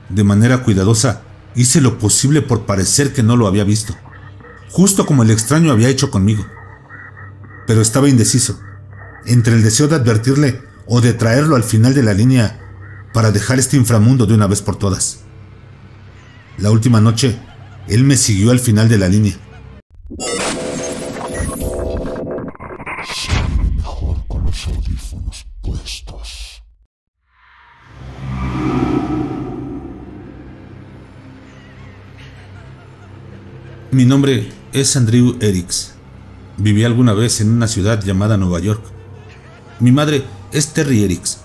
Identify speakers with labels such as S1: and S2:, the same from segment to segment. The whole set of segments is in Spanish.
S1: De manera cuidadosa, hice lo posible por parecer que no lo había visto, justo como el extraño había hecho conmigo. Pero estaba indeciso, entre el deseo de advertirle o de traerlo al final de la línea para dejar este inframundo de una vez por todas. La última noche, él me siguió al final de la línea.
S2: Mejor con los audífonos puestos.
S1: Mi nombre es Andrew Eriks. Viví alguna vez en una ciudad llamada Nueva York. Mi madre es Terry Eriks.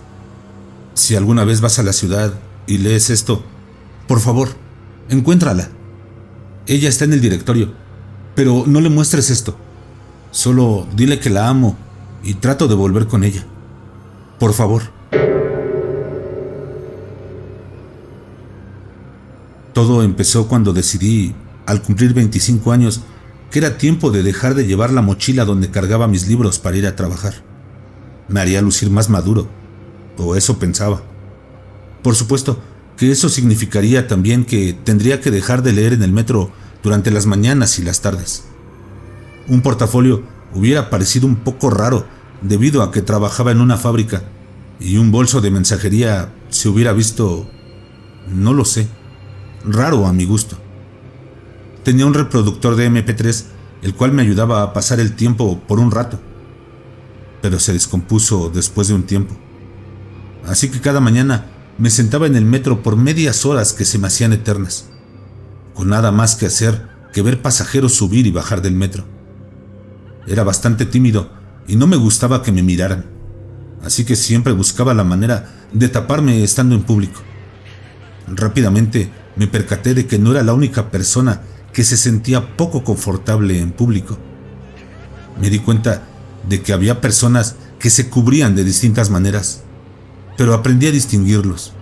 S1: Si alguna vez vas a la ciudad y lees esto, por favor, encuéntrala. Ella está en el directorio, pero no le muestres esto. Solo dile que la amo y trato de volver con ella. Por favor. Todo empezó cuando decidí, al cumplir 25 años, que era tiempo de dejar de llevar la mochila donde cargaba mis libros para ir a trabajar. Me haría lucir más maduro, o eso pensaba. Por supuesto que eso significaría también que tendría que dejar de leer en el metro durante las mañanas y las tardes. Un portafolio hubiera parecido un poco raro debido a que trabajaba en una fábrica, y un bolso de mensajería se hubiera visto, no lo sé, raro a mi gusto. Tenía un reproductor de MP3, el cual me ayudaba a pasar el tiempo por un rato, pero se descompuso después de un tiempo. Así que cada mañana me sentaba en el metro por medias horas que se me hacían eternas, con nada más que hacer que ver pasajeros subir y bajar del metro. Era bastante tímido y no me gustaba que me miraran, así que siempre buscaba la manera de taparme estando en público. Rápidamente me percaté de que no era la única persona que se sentía poco confortable en público. Me di cuenta de que había personas que se cubrían de distintas maneras, pero aprendí a distinguirlos.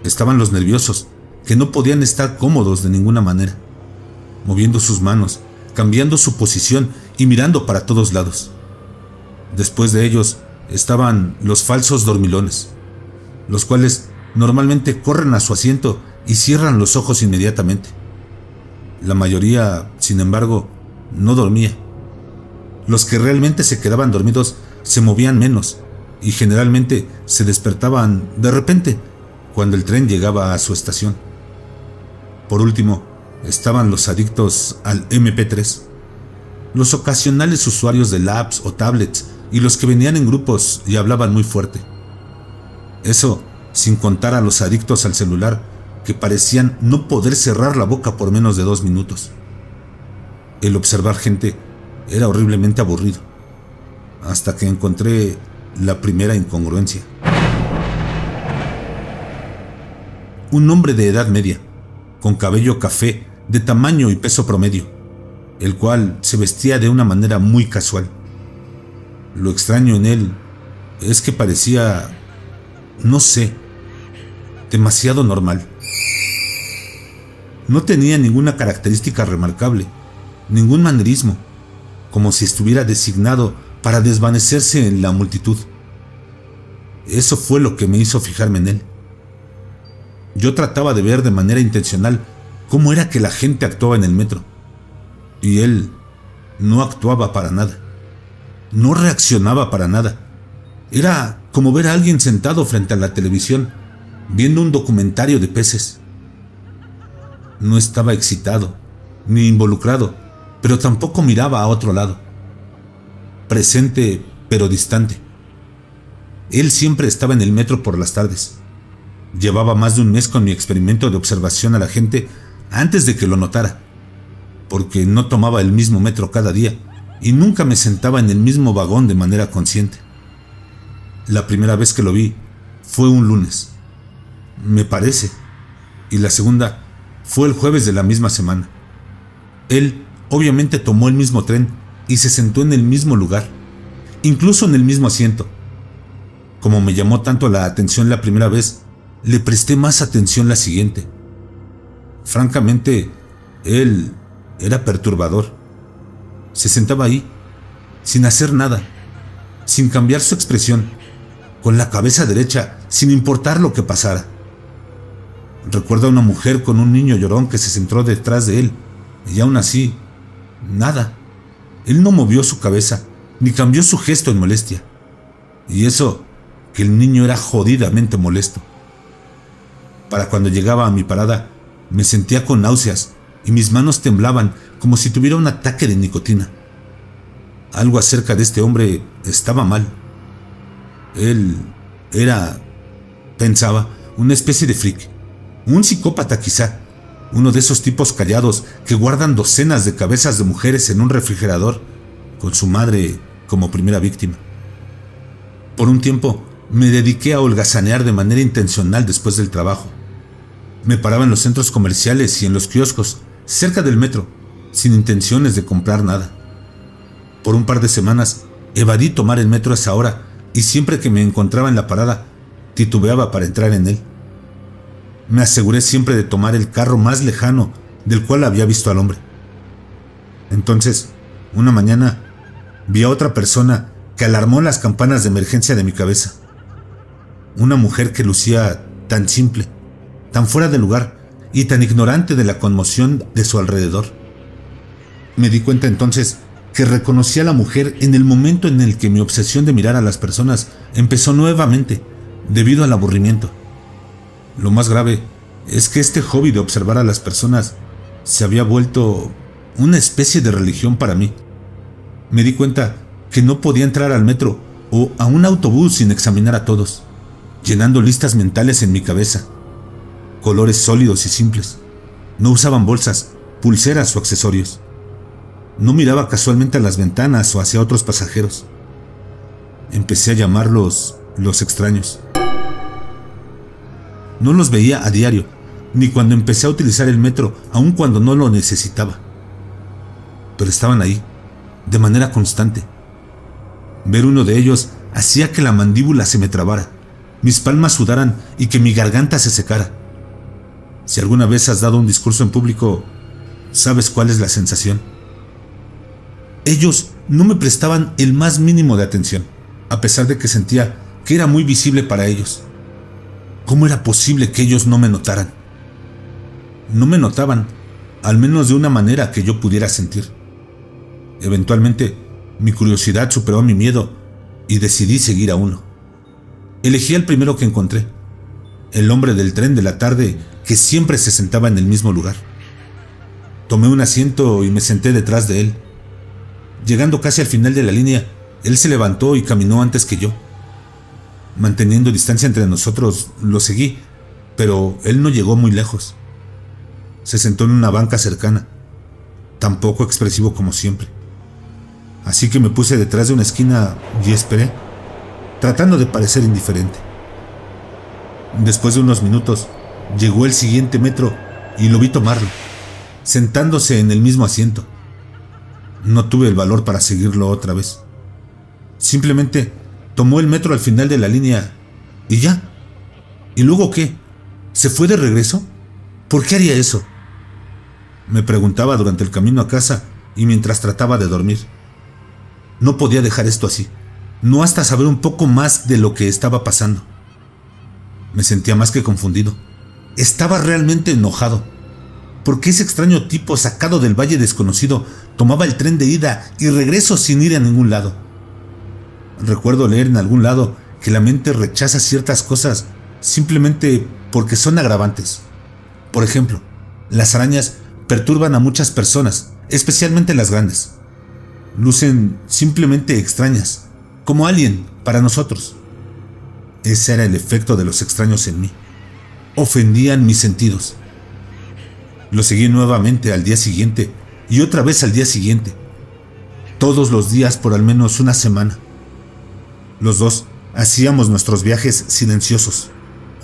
S1: Estaban los nerviosos, que no podían estar cómodos de ninguna manera, moviendo sus manos, cambiando su posición y mirando para todos lados. Después de ellos estaban los falsos dormilones, los cuales normalmente corren a su asiento y cierran los ojos inmediatamente. La mayoría, sin embargo, no dormía. Los que realmente se quedaban dormidos se movían menos y generalmente se despertaban de repente cuando el tren llegaba a su estación. Por último, estaban los adictos al MP3, los ocasionales usuarios de laptops o tablets y los que venían en grupos y hablaban muy fuerte. Eso sin contar a los adictos al celular, que parecían no poder cerrar la boca por menos de 2 minutos. El observar gente era horriblemente aburrido, hasta que encontré la primera incongruencia. Un hombre de edad media, con cabello café, de tamaño y peso promedio, el cual se vestía de una manera muy casual. Lo extraño en él es que parecía, no sé, demasiado normal. No tenía ninguna característica remarcable, ningún manerismo, como si estuviera designado para desvanecerse en la multitud. Eso fue lo que me hizo fijarme en él. Yo trataba de ver de manera intencional cómo era que la gente actuaba en el metro, y él no actuaba para nada, no reaccionaba para nada. Era como ver a alguien sentado frente a la televisión, viendo un documentario de peces. No estaba excitado, ni involucrado, pero tampoco miraba a otro lado. Presente, pero distante. Él siempre estaba en el metro por las tardes. Llevaba más de un mes con mi experimento de observación a la gente antes de que lo notara, porque no tomaba el mismo metro cada día y nunca me sentaba en el mismo vagón de manera consciente. La primera vez que lo vi fue un lunes, me parece, y la segunda fue el jueves de la misma semana. Él obviamente tomó el mismo tren y se sentó en el mismo lugar, incluso en el mismo asiento. Como me llamó tanto la atención la primera vez, le presté más atención la siguiente. Francamente, él era perturbador. Se sentaba ahí, sin hacer nada, sin cambiar su expresión, con la cabeza derecha, sin importar lo que pasara. Recuerdo a una mujer con un niño llorón que se sentó detrás de él, y aún así, nada. Él no movió su cabeza, ni cambió su gesto en molestia. Y eso, que el niño era jodidamente molesto. Para cuando llegaba a mi parada, me sentía con náuseas y mis manos temblaban como si tuviera un ataque de nicotina. Algo acerca de este hombre estaba mal. Él era, pensaba, una especie de freak, un psicópata quizá, uno de esos tipos callados que guardan docenas de cabezas de mujeres en un refrigerador, con su madre como primera víctima. Por un tiempo me dediqué a holgazanear de manera intencional después del trabajo. Me paraba en los centros comerciales y en los kioscos, cerca del metro, sin intenciones de comprar nada. Por un par de semanas evadí tomar el metro a esa hora y siempre que me encontraba en la parada, titubeaba para entrar en él. Me aseguré siempre de tomar el carro más lejano del cual había visto al hombre. Entonces, una mañana, vi a otra persona que alarmó las campanas de emergencia de mi cabeza. Una mujer que lucía tan simple, tan fuera de lugar y tan ignorante de la conmoción de su alrededor. Me di cuenta entonces que reconocí a la mujer en el momento en el que mi obsesión de mirar a las personas empezó nuevamente, debido al aburrimiento. Lo más grave es que este hobby de observar a las personas se había vuelto una especie de religión para mí. Me di cuenta que no podía entrar al metro o a un autobús sin examinar a todos, llenando listas mentales en mi cabeza. Colores sólidos y simples. No usaban bolsas, pulseras o accesorios. No miraba casualmente a las ventanas o hacia otros pasajeros. Empecé a llamarlos los extraños. No los veía a diario, ni cuando empecé a utilizar el metro, aun cuando no lo necesitaba. Pero estaban ahí, de manera constante. Ver uno de ellos hacía que la mandíbula se me trabara, mis palmas sudaran y que mi garganta se secara. Si alguna vez has dado un discurso en público, sabes cuál es la sensación. Ellos no me prestaban el más mínimo de atención, a pesar de que sentía que era muy visible para ellos. ¿Cómo era posible que ellos no me notaran? No me notaban, al menos de una manera que yo pudiera sentir. Eventualmente, mi curiosidad superó mi miedo y decidí seguir a uno. Elegí al primero que encontré, el hombre del tren de la tarde que siempre se sentaba en el mismo lugar. Tomé un asiento y me senté detrás de él. Llegando casi al final de la línea, él se levantó y caminó antes que yo. Manteniendo distancia entre nosotros, lo seguí, pero él no llegó muy lejos. Se sentó en una banca cercana, tan poco expresivo como siempre. Así que me puse detrás de una esquina y esperé, tratando de parecer indiferente. Después de unos minutos, llegó el siguiente metro y lo vi tomarlo, sentándose en el mismo asiento. No tuve el valor para seguirlo otra vez. Simplemente tomó el metro al final de la línea y ya. ¿Y luego qué? ¿Se fue de regreso? ¿Por qué haría eso? Me preguntaba durante el camino a casa y mientras trataba de dormir. No podía dejar esto así, no hasta saber un poco más de lo que estaba pasando. Me sentía más que confundido. Estaba realmente enojado, porque ese extraño tipo sacado del valle desconocido tomaba el tren de ida y regreso sin ir a ningún lado. Recuerdo leer en algún lado que la mente rechaza ciertas cosas simplemente porque son agravantes. Por ejemplo, las arañas perturban a muchas personas, especialmente las grandes. Lucen simplemente extrañas, como Alien para nosotros. Ese era el efecto de los extraños en mí. Ofendían mis sentidos. Lo seguí nuevamente al día siguiente y otra vez al día siguiente. Todos los días por al menos una semana. Los dos hacíamos nuestros viajes silenciosos,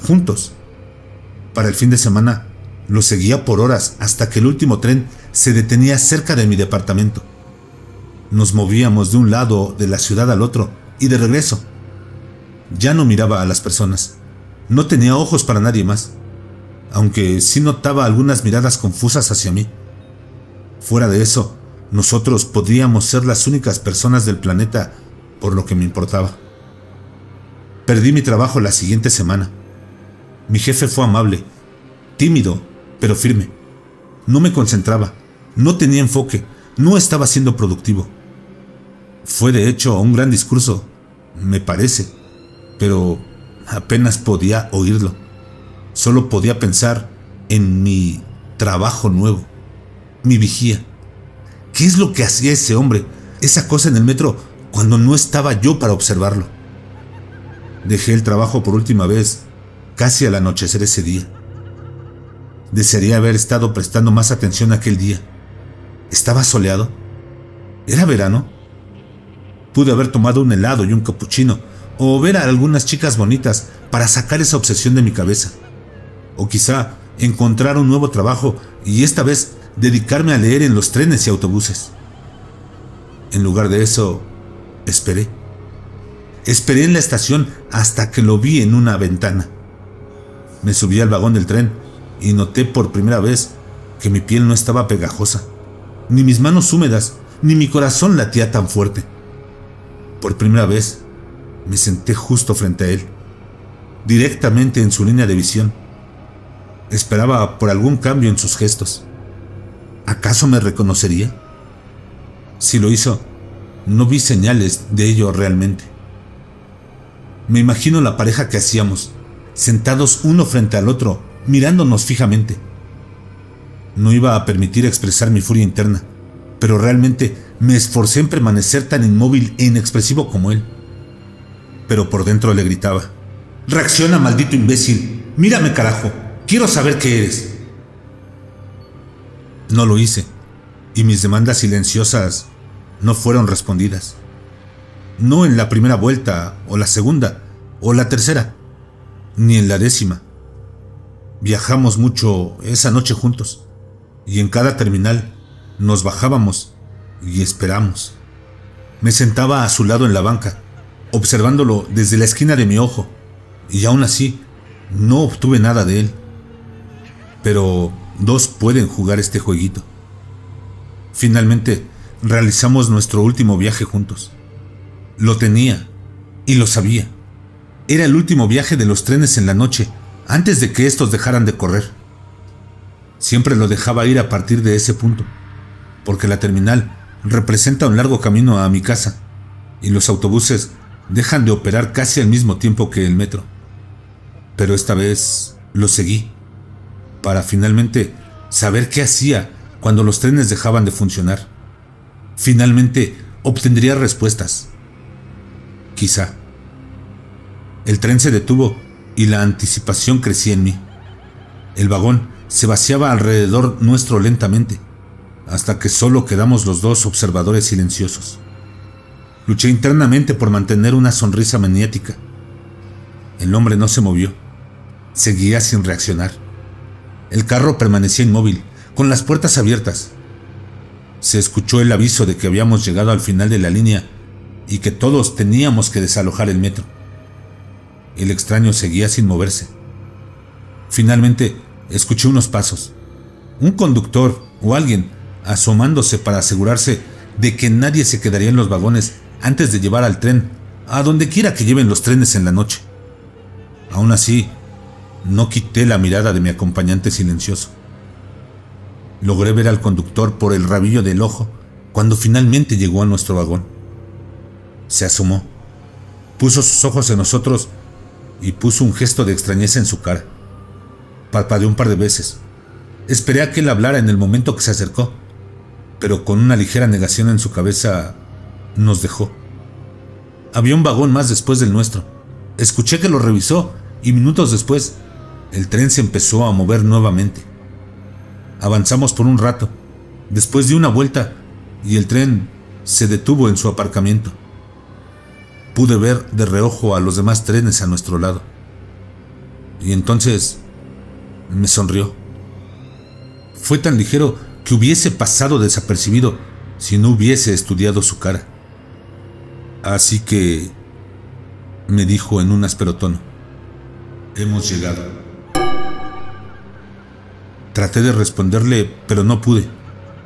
S1: juntos. Para el fin de semana, lo seguía por horas hasta que el último tren se detenía cerca de mi departamento. Nos movíamos de un lado de la ciudad al otro y de regreso. Ya no miraba a las personas. No tenía ojos para nadie más, aunque sí notaba algunas miradas confusas hacia mí. Fuera de eso, nosotros podríamos ser las únicas personas del planeta, por lo que me importaba. Perdí mi trabajo la siguiente semana. Mi jefe fue amable, tímido, pero firme. No me concentraba, no tenía enfoque, no estaba siendo productivo. Fue de hecho un gran discurso, me parece, pero apenas podía oírlo. Solo podía pensar en mi trabajo nuevo, mi vigía. ¿Qué es lo que hacía ese hombre, esa cosa en el metro, cuando no estaba yo para observarlo? Dejé el trabajo por última vez casi al anochecer ese día. Desearía haber estado prestando más atención aquel día. ¿Estaba soleado? ¿Era verano? Pude haber tomado un helado y un capuchino, o ver a algunas chicas bonitas para sacar esa obsesión de mi cabeza. O quizá encontrar un nuevo trabajo y esta vez dedicarme a leer en los trenes y autobuses. En lugar de eso, esperé. Esperé en la estación hasta que lo vi en una ventana. Me subí al vagón del tren y noté por primera vez que mi piel no estaba pegajosa, ni mis manos húmedas, ni mi corazón latía tan fuerte. Por primera vez me senté justo frente a él, directamente en su línea de visión. Esperaba por algún cambio en sus gestos. ¿Acaso me reconocería? Si lo hizo, no vi señales de ello realmente. Me imagino la pareja que hacíamos, sentados uno frente al otro, mirándonos fijamente. No iba a permitir expresar mi furia interna, pero realmente me esforcé en permanecer tan inmóvil e inexpresivo como él. Pero por dentro le gritaba: «¡Reacciona, maldito imbécil! ¡Mírame, carajo! ¡Quiero saber qué eres!». No lo hice, y mis demandas silenciosas no fueron respondidas. No en la primera vuelta, o la segunda, o la tercera, ni en la 10ª. Viajamos mucho esa noche juntos, y en cada terminal nos bajábamos y esperamos. Me sentaba a su lado en la banca, observándolo desde la esquina de mi ojo, y aún así no obtuve nada de él. Pero dos pueden jugar este jueguito. Finalmente realizamos nuestro último viaje juntos. Lo tenía y lo sabía. Era el último viaje de los trenes en la noche, antes de que estos dejaran de correr. Siempre lo dejaba ir a partir de ese punto, porque la terminal representa un largo camino a mi casa, y los autobuses dejan de operar casi al mismo tiempo que el metro. Pero esta vez lo seguí, para finalmente saber qué hacía cuando los trenes dejaban de funcionar. Finalmente obtendría respuestas. Quizá. El tren se detuvo y la anticipación crecía en mí. El vagón se vaciaba alrededor nuestro lentamente, hasta que solo quedamos los dos observadores silenciosos. Luché internamente por mantener una sonrisa maniática. El hombre no se movió. Seguía sin reaccionar. El carro permanecía inmóvil, con las puertas abiertas. Se escuchó el aviso de que habíamos llegado al final de la línea y que todos teníamos que desalojar el metro. El extraño seguía sin moverse. Finalmente escuché unos pasos. Un conductor o alguien asomándose para asegurarse de que nadie se quedaría en los vagones antes de llevar al tren a donde quiera que lleven los trenes en la noche. Aún así, no quité la mirada de mi acompañante silencioso. Logré ver al conductor por el rabillo del ojo cuando finalmente llegó a nuestro vagón. Se asomó, puso sus ojos en nosotros y puso un gesto de extrañeza en su cara. Parpadeó un par de veces. Esperé a que él hablara en el momento que se acercó, pero con una ligera negación en su cabeza nos dejó. Había un vagón más después del nuestro. Escuché que lo revisó y minutos después el tren se empezó a mover nuevamente. Avanzamos por un rato, después di una vuelta y el tren se detuvo en su aparcamiento. Pude ver de reojo a los demás trenes a nuestro lado. Y entonces me sonrió. Fue tan ligero que hubiese pasado desapercibido si no hubiese estudiado su cara. Así que me dijo en un áspero tono: «Hemos llegado». Traté de responderle, pero no pude.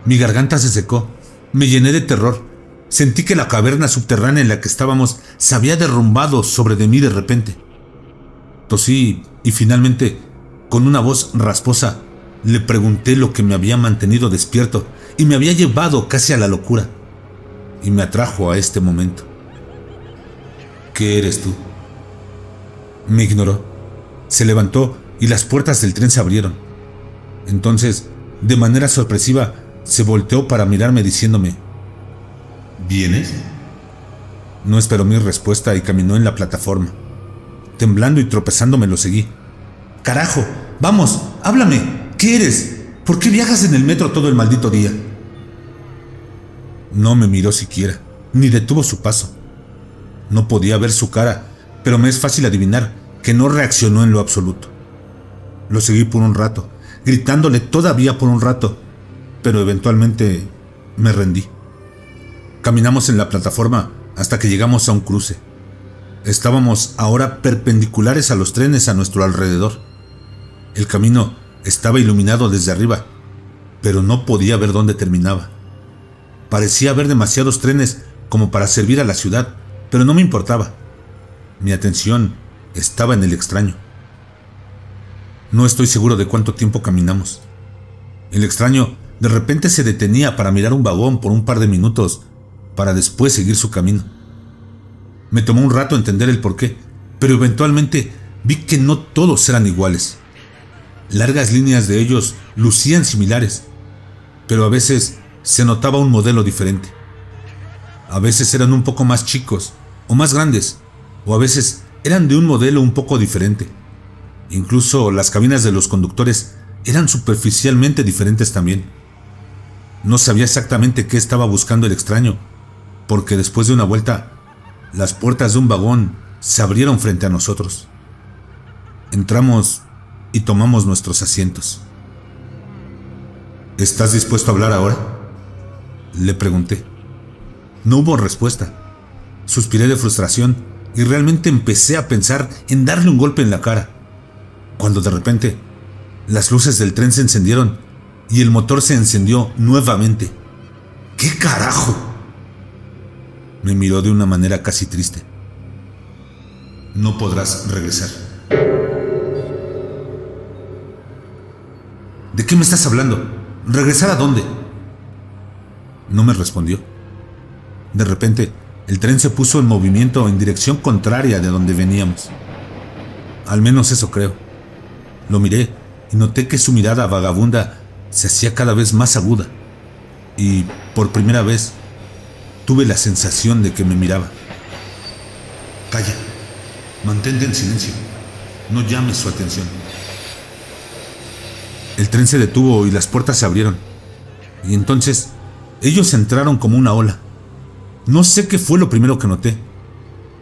S1: Mi garganta se secó. Me llené de terror. Sentí que la caverna subterránea en la que estábamos se había derrumbado sobre de mí de repente. Tosí y finalmente Con una voz rasposa, le pregunté lo que me había mantenido despierto y me había llevado casi a la locura, y me atrajo a este momento. ¿Qué eres tú? Me ignoró. Se levantó y las puertas del tren se abrieron. Entonces, de manera sorpresiva, se volteó para mirarme diciéndome: ¿vienes? No esperó mi respuesta y caminó en la plataforma. Temblando y tropezándome lo seguí. ¡Carajo! ¡Vamos! ¡Háblame! ¿Qué eres? ¿Por qué viajas en el metro todo el maldito día? No me miró siquiera, ni detuvo su paso. No podía ver su cara, pero me es fácil adivinar que no reaccionó en lo absoluto. Lo seguí por un rato, gritándole todavía por un rato, pero eventualmente me rendí. Caminamos en la plataforma hasta que llegamos a un cruce. Estábamos ahora perpendiculares a los trenes a nuestro alrededor. El camino estaba iluminado desde arriba, pero no podía ver dónde terminaba. Parecía haber demasiados trenes como para servir a la ciudad, pero no me importaba. Mi atención estaba en el extraño. No estoy seguro de cuánto tiempo caminamos. El extraño de repente se detenía para mirar un vagón por un par de minutos, para después seguir su camino. Me tomó un rato entender el porqué, pero eventualmente vi que no todos eran iguales. Largas líneas de ellos lucían similares, pero a veces se notaba un modelo diferente. A veces eran un poco más chicos o más grandes, o a veces eran de un modelo un poco diferente. Incluso las cabinas de los conductores eran superficialmente diferentes también. No sabía exactamente qué estaba buscando el extraño, porque después de una vuelta, las puertas de un vagón se abrieron frente a nosotros. Entramos y tomamos nuestros asientos. ¿Estás dispuesto a hablar ahora?, le pregunté. No hubo respuesta. Suspiré de frustración y realmente empecé a pensar en darle un golpe en la cara, cuando de repente las luces del tren se encendieron y el motor se encendió nuevamente. ¿Qué carajo? Me miró de una manera casi triste. No podrás regresar. ¿De qué me estás hablando? ¿Regresar a dónde? No me respondió. De repente, el tren se puso en movimiento en dirección contraria de donde veníamos. Al menos eso creo. Lo miré y noté que su mirada vagabunda se hacía cada vez más aguda. Y, por primera vez, tuve la sensación de que me miraba. Calla. Mantente en silencio. No llames su atención. El tren se detuvo y las puertas se abrieron. Y entonces, ellos entraron como una ola. No sé qué fue lo primero que noté.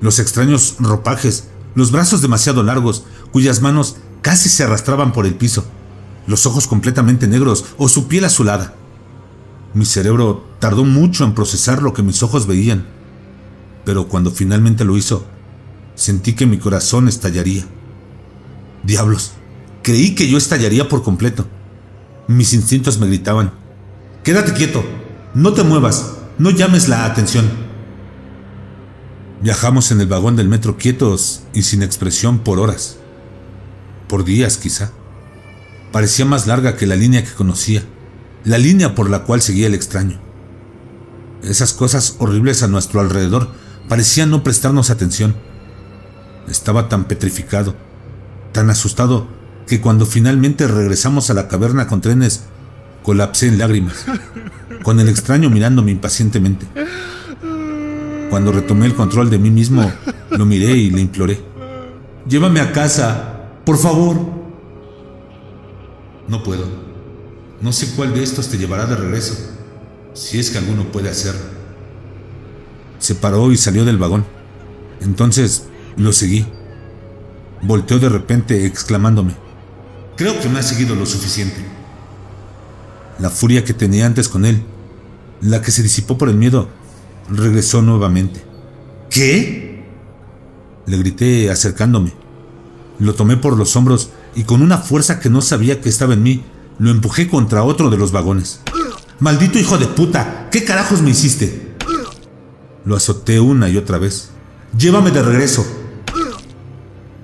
S1: Los extraños ropajes, los brazos demasiado largos, cuyas manos casi se arrastraban por el piso, los ojos completamente negros o su piel azulada. Mi cerebro tardó mucho en procesar lo que mis ojos veían, pero cuando finalmente lo hizo, sentí que mi corazón estallaría. Diablos, creí que yo estallaría por completo. Mis instintos me gritaban: quédate quieto, no te muevas, no llames la atención. Viajamos en el vagón del metro quietos y sin expresión por horas. Por días, quizá. Parecía más larga que la línea que conocía, la línea por la cual seguía el extraño. Esas cosas horribles a nuestro alrededor parecían no prestarnos atención. Estaba tan petrificado, tan asustado, que cuando finalmente regresamos a la caverna con trenes, colapsé en lágrimas, con el extraño mirándome impacientemente. Cuando retomé el control de mí mismo, lo miré y le imploré: llévame a casa, por favor. No puedo. No sé cuál de estos te llevará de regreso, si es que alguno puede hacerlo. Se paró y salió del vagón. Entonces lo seguí. Volteó de repente exclamándome: creo que me has seguido lo suficiente. La furia que tenía antes con él, la que se disipó por el miedo, regresó nuevamente. ¿Qué?, le grité acercándome. Lo tomé por los hombros y con una fuerza que no sabía que estaba en mí, lo empujé contra otro de los vagones. ¡Maldito hijo de puta! ¿Qué carajos me hiciste? Lo azoté una y otra vez. ¡Llévame de regreso!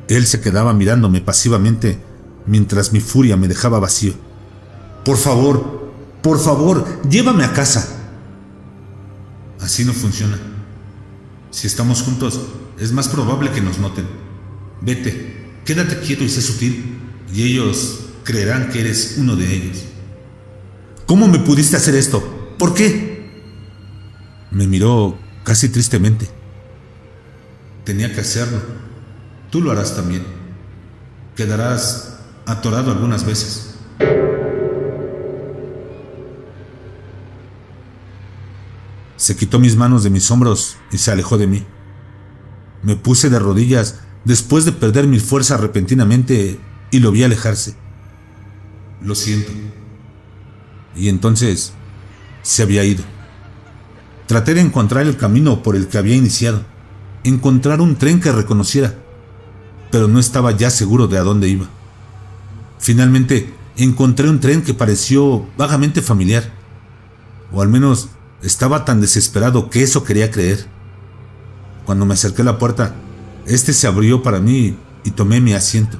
S1: Él se quedaba mirándome pasivamente mientras mi furia me dejaba vacío. Por favor, llévame a casa. Así no funciona. Si estamos juntos, es más probable que nos noten. Vete, quédate quieto y sé sutil, y ellos creerán que eres uno de ellos. ¿Cómo me pudiste hacer esto? ¿Por qué? Me miró casi tristemente. Tenía que hacerlo. Tú lo harás también. Quedarás atorado algunas veces. Se quitó mis manos de mis hombros y se alejó de mí. Me puse de rodillas después de perder mi fuerza repentinamente y lo vi alejarse. Lo siento. Y entonces se había ido. Traté de encontrar el camino por el que había iniciado, encontrar un tren que reconociera, pero no estaba ya seguro de a dónde iba. Finalmente encontré un tren que pareció vagamente familiar, o al menos estaba tan desesperado que eso quería creer. Cuando me acerqué a la puerta, este se abrió para mí y tomé mi asiento.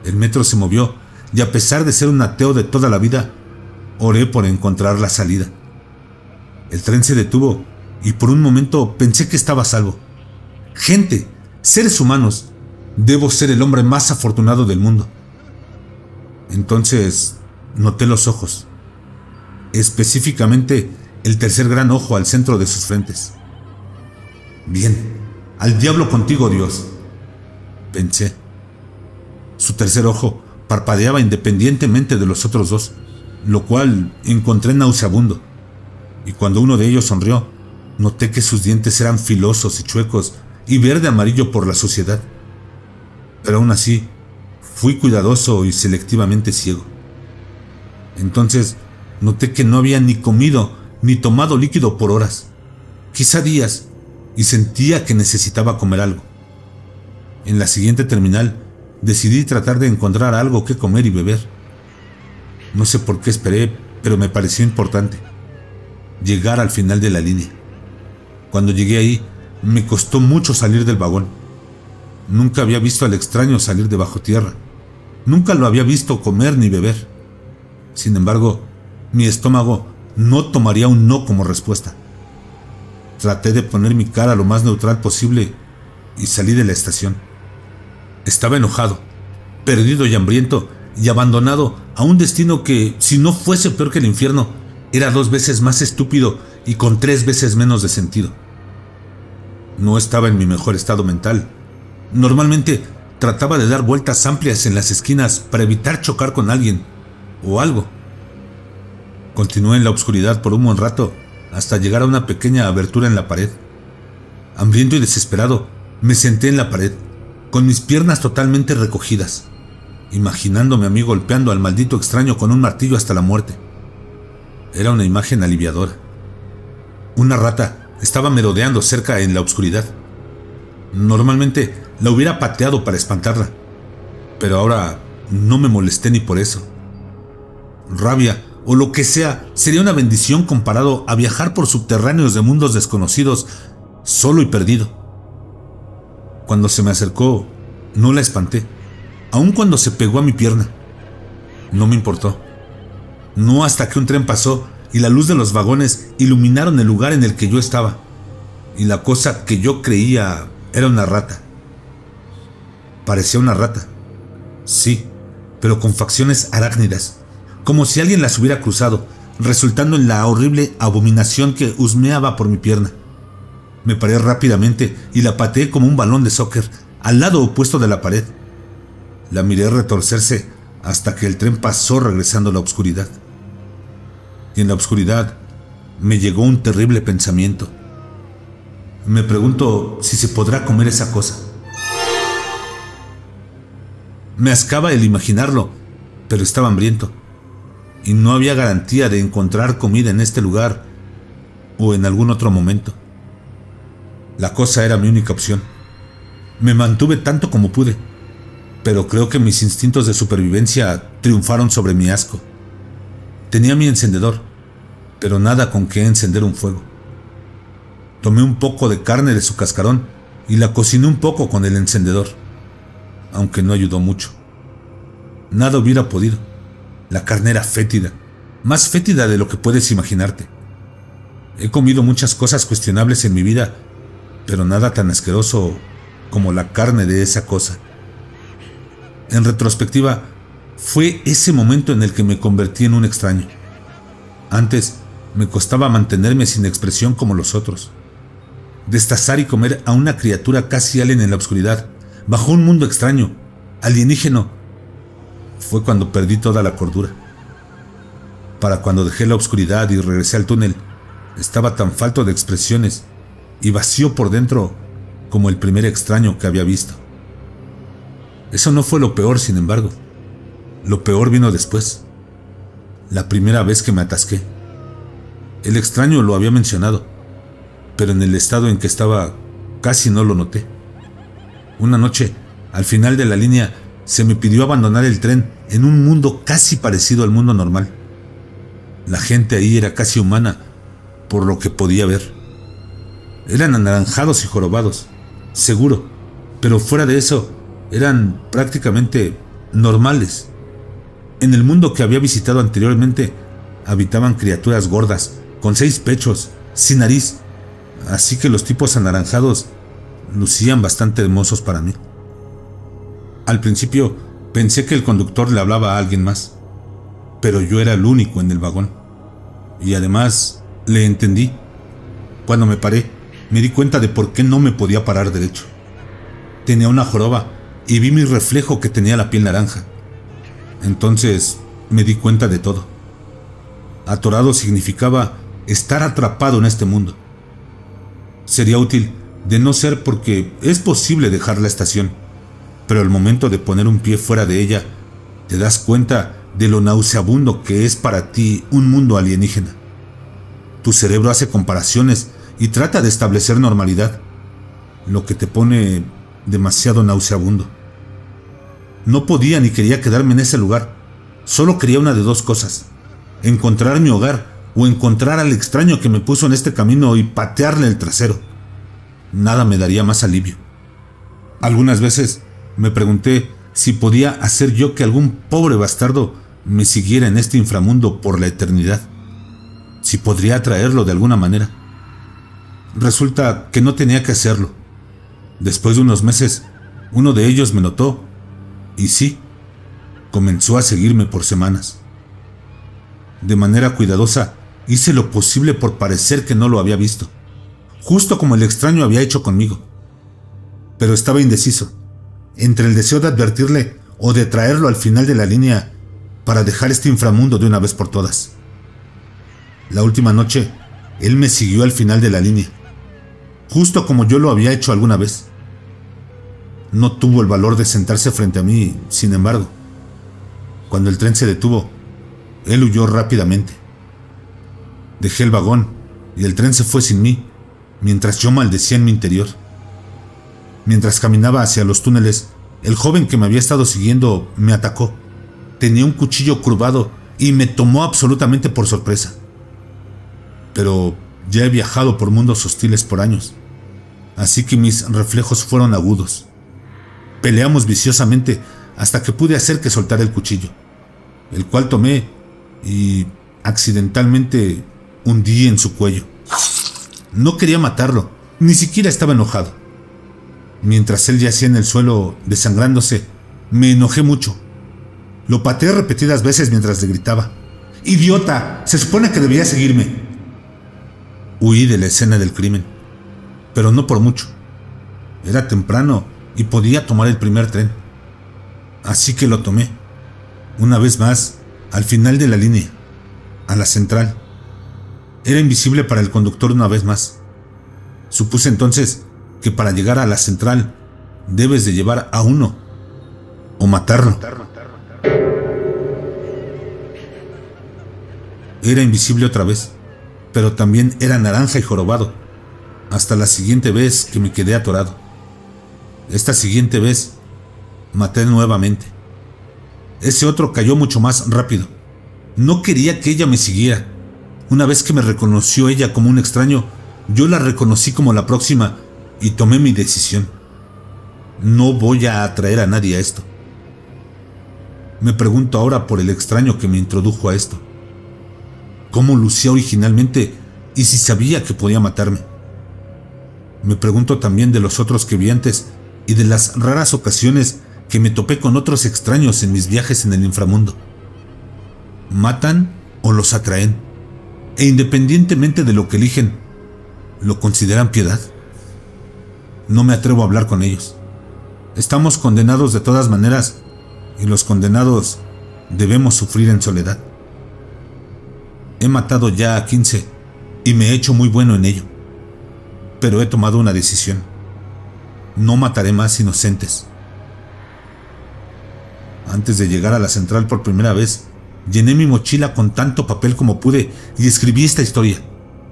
S1: El metro se movió y a pesar de ser un ateo de toda la vida, oré por encontrar la salida. El tren se detuvo y por un momento pensé que estaba a salvo. Gente, seres humanos, debo ser el hombre más afortunado del mundo. Entonces noté los ojos, específicamente el tercer gran ojo al centro de sus frentes. Bien, al diablo contigo, Dios, pensé. Su tercer ojo parpadeaba independientemente de los otros dos, lo cual encontré nauseabundo, y cuando uno de ellos sonrió, noté que sus dientes eran filosos y chuecos y verde amarillo por la suciedad. Pero aún así, fui cuidadoso y selectivamente ciego. Entonces noté que no había ni comido ni tomado líquido por horas, quizá días, y sentía que necesitaba comer algo. En la siguiente terminal decidí tratar de encontrar algo que comer y beber. No sé por qué esperé, pero me pareció importante llegar al final de la línea. Cuando llegué ahí, me costó mucho salir del vagón. Nunca había visto al extraño salir de bajo tierra. Nunca lo había visto comer ni beber. Sin embargo, mi estómago no tomaría un no como respuesta. Traté de poner mi cara lo más neutral posible y salí de la estación. Estaba enojado, perdido y hambriento, y abandonado a un destino que, si no fuese peor que el infierno, era 2 veces más estúpido y con 3 veces menos de sentido. No estaba en mi mejor estado mental. Normalmente trataba de dar vueltas amplias en las esquinas para evitar chocar con alguien o algo. Continué en la oscuridad por un buen rato hasta llegar a una pequeña abertura en la pared. Hambriento y desesperado, me senté en la pared, con mis piernas totalmente recogidas, imaginándome a mí golpeando al maldito extraño con un martillo hasta la muerte. Era una imagen aliviadora. Una rata estaba merodeando cerca en la oscuridad. Normalmente la hubiera pateado para espantarla, pero ahora no me molesté ni por eso. Rabia o lo que sea sería una bendición comparado a viajar por subterráneos de mundos desconocidos, solo y perdido. Cuando se me acercó, no la espanté, aun cuando se pegó a mi pierna. No me importó. No hasta que un tren pasó y la luz de los vagones iluminaron el lugar en el que yo estaba, y la cosa que yo creía era una rata. Parecía una rata, sí, pero con facciones arácnidas, como si alguien las hubiera cruzado, resultando en la horrible abominación que husmeaba por mi pierna. Me paré rápidamente y la pateé como un balón de soccer al lado opuesto de la pared. La miré retorcerse hasta que el tren pasó regresando a la oscuridad. Y en la oscuridad me llegó un terrible pensamiento. Me pregunto si se podrá comer esa cosa. Me ascaba el imaginarlo, pero estaba hambriento, y no había garantía de encontrar comida en este lugar o en algún otro momento. La cosa era mi única opción. Me mantuve tanto como pude, pero creo que mis instintos de supervivencia triunfaron sobre mi asco. Tenía mi encendedor, pero nada con qué encender un fuego. Tomé un poco de carne de su cascarón y la cociné un poco con el encendedor, aunque no ayudó mucho. Nada hubiera podido. La carne era fétida, más fétida de lo que puedes imaginarte. He comido muchas cosas cuestionables en mi vida, pero nada tan asqueroso como la carne de esa cosa. En retrospectiva, fue ese momento en el que me convertí en un extraño. Antes me costaba mantenerme sin expresión como los otros. Destazar y comer a una criatura casi alien en la oscuridad, bajo un mundo extraño, alienígeno, fue cuando perdí toda la cordura. Para cuando dejé la oscuridad y regresé al túnel, estaba tan falto de expresiones y vacío por dentro como el primer extraño que había visto. Eso no fue lo peor, sin embargo. Lo peor vino después. La primera vez que me atasqué. El extraño lo había mencionado, pero en el estado en que estaba casi no lo noté. Una noche, al final de la línea, se me pidió abandonar el tren en un mundo casi parecido al mundo normal. La gente ahí era casi humana, por lo que podía ver. Eran anaranjados y jorobados, seguro, pero fuera de eso, eran prácticamente normales. En el mundo que había visitado anteriormente, habitaban criaturas gordas, con 6 pechos, sin nariz, así que los tipos anaranjados lucían bastante hermosos para mí. Al principio pensé que el conductor le hablaba a alguien más, pero yo era el único en el vagón. Y además le entendí. Cuando me paré, me di cuenta de por qué no me podía parar derecho. Tenía una joroba y vi mi reflejo que tenía la piel naranja. Entonces me di cuenta de todo. Atorado significaba estar atrapado en este mundo. Sería útil de no ser porque es posible dejar la estación, pero al momento de poner un pie fuera de ella, te das cuenta de lo nauseabundo que es para ti un mundo alienígena. Tu cerebro hace comparaciones y trata de establecer normalidad, lo que te pone demasiado nauseabundo. No podía ni quería quedarme en ese lugar. Solo quería una de dos cosas: encontrar mi hogar o encontrar al extraño que me puso en este camino y patearle el trasero. Nada me daría más alivio. Algunas veces me pregunté si podía hacer yo que algún pobre bastardo me siguiera en este inframundo por la eternidad. Si podría atraerlo de alguna manera. Resulta que no tenía que hacerlo. Después de unos meses, uno de ellos me notó y sí, comenzó a seguirme por semanas. De manera cuidadosa, hice lo posible por parecer que no lo había visto, justo como el extraño había hecho conmigo. Pero estaba indeciso, entre el deseo de advertirle o de traerlo al final de la línea para dejar este inframundo de una vez por todas. La última noche, él me siguió al final de la línea, justo como yo lo había hecho alguna vez. No tuvo el valor de sentarse frente a mí, sin embargo. Cuando el tren se detuvo, él huyó rápidamente. Dejé el vagón y el tren se fue sin mí, mientras yo maldecía en mi interior. Mientras caminaba hacia los túneles, el joven que me había estado siguiendo me atacó. Tenía un cuchillo curvado y me tomó absolutamente por sorpresa. Pero ya he viajado por mundos hostiles por años, así que mis reflejos fueron agudos. Peleamos viciosamente hasta que pude hacer que soltara el cuchillo, el cual tomé y accidentalmente hundí en su cuello. No quería matarlo, ni siquiera estaba enojado. Mientras él yacía en el suelo desangrándose, me enojé mucho. Lo pateé repetidas veces mientras le gritaba: ¡Idiota! Se supone que debía seguirme. Huí de la escena del crimen, pero no por mucho. Era temprano y podía tomar el primer tren. Así que lo tomé, una vez más, al final de la línea, a la central. Era invisible para el conductor una vez más. Supuse entonces que para llegar a la central debes de llevar a uno o matarlo. Era invisible otra vez, pero también era naranja y jorobado, hasta la siguiente vez que me quedé atorado. Esta siguiente vez maté nuevamente. Ese otro cayó mucho más rápido. No quería que ella me siguiera. Una vez que me reconoció ella como un extraño, yo la reconocí como la próxima y tomé mi decisión. No voy a atraer a nadie a esto. Me pregunto ahora por el extraño que me introdujo a esto. ¿Cómo lucía originalmente y si sabía que podía matarme? Me pregunto también de los otros que vi antes y de las raras ocasiones que me topé con otros extraños en mis viajes en el inframundo. ¿Matan o los atraen? E independientemente de lo que eligen, ¿lo consideran piedad? No me atrevo a hablar con ellos. Estamos condenados de todas maneras y los condenados debemos sufrir en soledad. He matado ya a 15 y me he hecho muy bueno en ello. Pero he tomado una decisión. No mataré más inocentes. Antes de llegar a la central por primera vez, llené mi mochila con tanto papel como pude y escribí esta historia,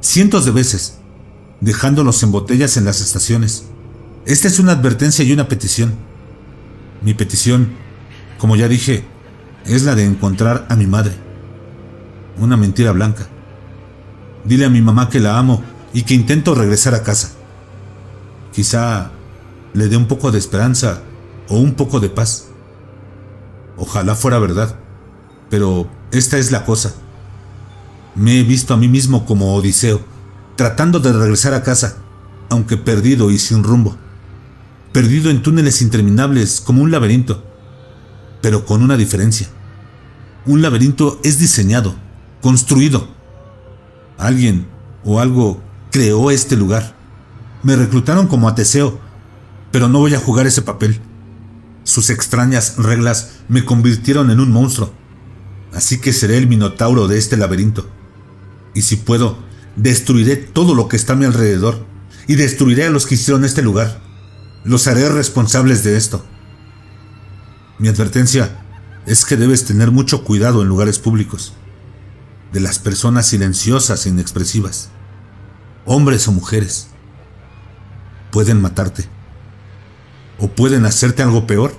S1: cientos de veces, dejándolos en botellas en las estaciones. Esta es una advertencia y una petición. Mi petición, como ya dije, es la de encontrar a mi madre. Una mentira blanca. Dile a mi mamá que la amo y que intento regresar a casa. Quizá le dé un poco de esperanza o un poco de paz. Ojalá fuera verdad, pero esta es la cosa. Me he visto a mí mismo como Odiseo, tratando de regresar a casa, aunque perdido y sin rumbo. Perdido en túneles interminables como un laberinto, pero con una diferencia. Un laberinto es diseñado, construido. Alguien o algo creó este lugar. Me reclutaron como a Teseo, pero no voy a jugar ese papel. Sus extrañas reglas me convirtieron en un monstruo, así que seré el minotauro de este laberinto. Y si puedo, destruiré todo lo que está a mi alrededor y destruiré a los que hicieron este lugar. Los haré responsables de esto. Mi advertencia es que debes tener mucho cuidado en lugares públicos, de las personas silenciosas e inexpresivas, hombres o mujeres. Pueden matarte, o pueden hacerte algo peor.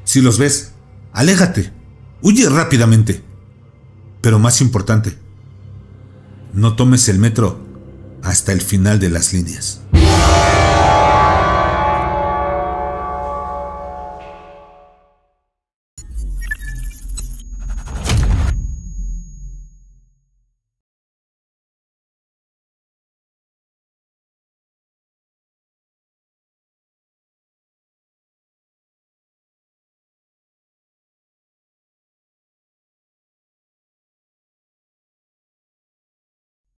S1: Si los ves, aléjate, huye rápidamente. Pero más importante, no tomes el metro hasta el final de las líneas.